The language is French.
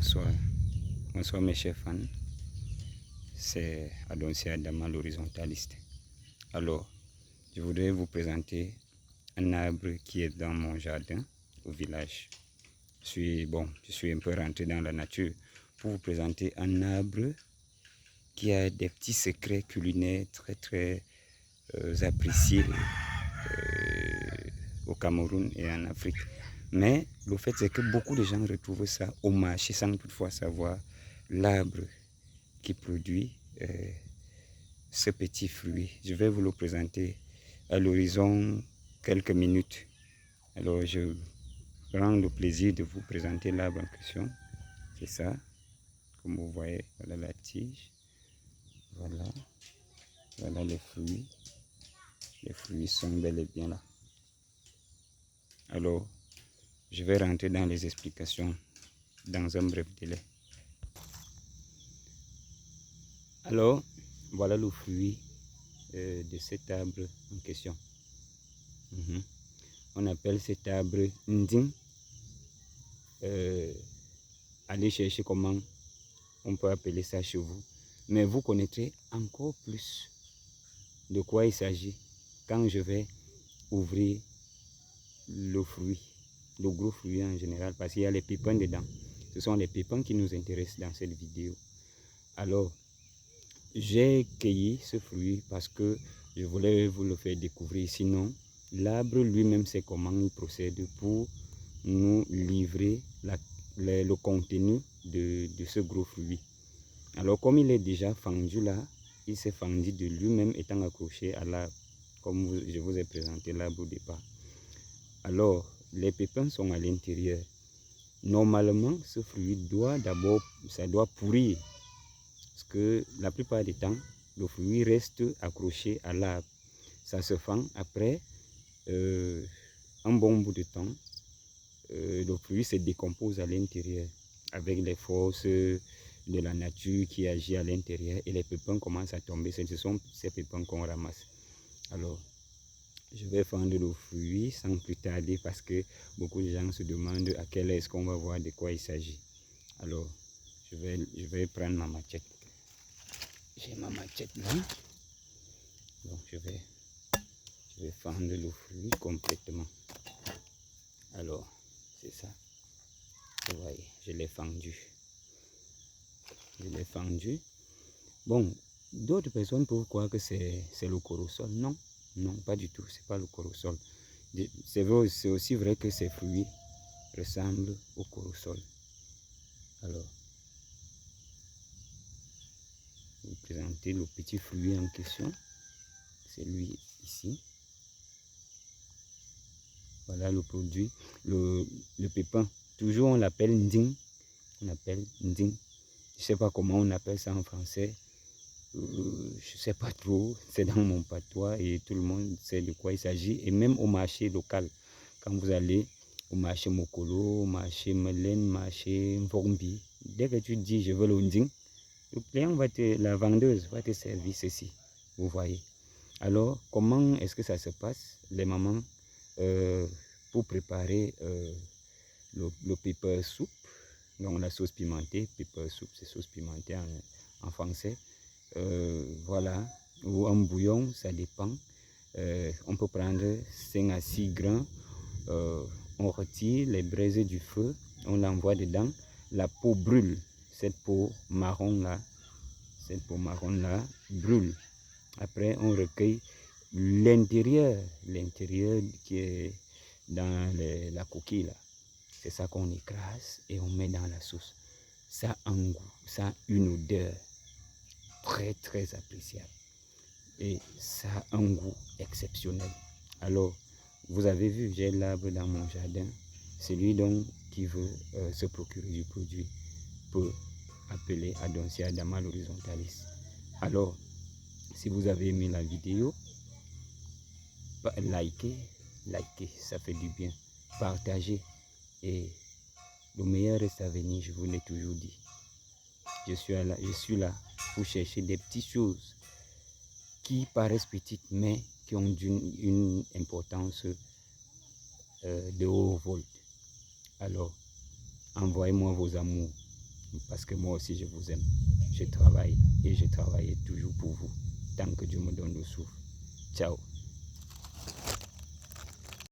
Bonsoir. Bonsoir mes chers fans. C'est Adonsia Adama, l'horizontaliste. Alors, je voudrais vous présenter un arbre qui est dans mon jardin au village. Je suis un peu rentré dans la nature pour vous présenter un arbre qui a des petits secrets culinaires très appréciés au Cameroun et en Afrique. Mais le fait c'est que beaucoup de gens retrouvent ça au marché sans toutefois savoir l'arbre qui produit ce petit fruit. Je vais vous le présenter à l'horizon quelques minutes. Alors je prends le plaisir de vous présenter l'arbre en question. C'est ça, comme vous voyez, voilà la tige, voilà les fruits. Les fruits sont bel et bien là. Alors, je vais rentrer dans les explications dans un bref délai. Alors, voilà le fruit de cet arbre en question. On appelle cet arbre nding. Allez chercher comment on peut appeler ça chez vous. Mais vous connaîtrez encore plus de quoi il s'agit quand je vais ouvrir le fruit, le gros fruit en général, parce qu'il y a les pépins dedans. Ce sont les pépins qui nous intéressent dans cette vidéo. Alors, j'ai cueilli ce fruit parce que je voulais vous le faire découvrir. Sinon, l'arbre lui-même sait comment il procède pour nous livrer le contenu de ce gros fruit. Alors, comme il est déjà fendu là, il s'est fendu de lui-même étant accroché à l'arbre, comme je vous ai présenté l'arbre au départ. Alors, les pépins sont à l'intérieur. Normalement, ce fruit doit pourrir. Parce que la plupart du temps, le fruit reste accroché à l'arbre. Ça se fend après un bon bout de temps. Le fruit se décompose à l'intérieur avec les forces de la nature qui agit à l'intérieur et les pépins commencent à tomber. Ce sont ces pépins qu'on ramasse. Alors, je vais fendre le fruit sans plus tarder parce que beaucoup de gens se demandent à quelle heure est-ce qu'on va voir de quoi il s'agit. Alors, je vais prendre ma machette. J'ai ma machette là. Donc, je vais fendre le fruit complètement. Alors, c'est ça. Vous voyez, je l'ai fendu. Bon, d'autres personnes peuvent croire que c'est le corosol. Non, non, pas du tout. C'est pas le corosol. C'est aussi vrai que ces fruits ressemblent au corosol. Alors, je vais vous présenter le petit fruit en question. C'est lui ici. Voilà le produit, le pépin. Toujours on l'appelle nding. On appelle nding. Je ne sais pas comment on appelle ça en français. Je ne sais pas trop. C'est dans mon patois et tout le monde sait de quoi il s'agit. Et même au marché local, quand vous allez au marché Mokolo, au marché Melen, marché Mvombi, dès que tu dis je veux le nding, le client la vendeuse va te servir ceci. Vous voyez. Alors, comment est-ce que ça se passe? Les mamans, pour préparer le pepper soup, donc la sauce pimentée, pepper soup, c'est sauce pimentée en français. Voilà, ou un bouillon, ça dépend. On peut prendre 5 à 6 grains. On retire les braises du feu, on l'envoie dedans. La peau brûle, cette peau marron là brûle. Après, on recueille l'intérieur qui est dans la coquille là. C'est ça qu'on écrase et on met dans la sauce. Ça a un goût, ça a une odeur très appréciable. Et ça a un goût exceptionnel. Alors, vous avez vu, j'ai l'arbre dans mon jardin. Celui donc qui veut se procurer du produit peut appeler Adonsia Adama, l'horizontaliste. Alors, si vous avez aimé la vidéo, likez, ça fait du bien. Partagez et le meilleur reste à venir, je vous l'ai toujours dit. Je suis là pour chercher des petites choses qui paraissent petites mais qui ont une importance de haut volt. Alors, envoyez-moi vos amours parce que moi aussi je vous aime. Je travaille et je travaille toujours pour vous, tant que Dieu me donne le souffle. Ciao.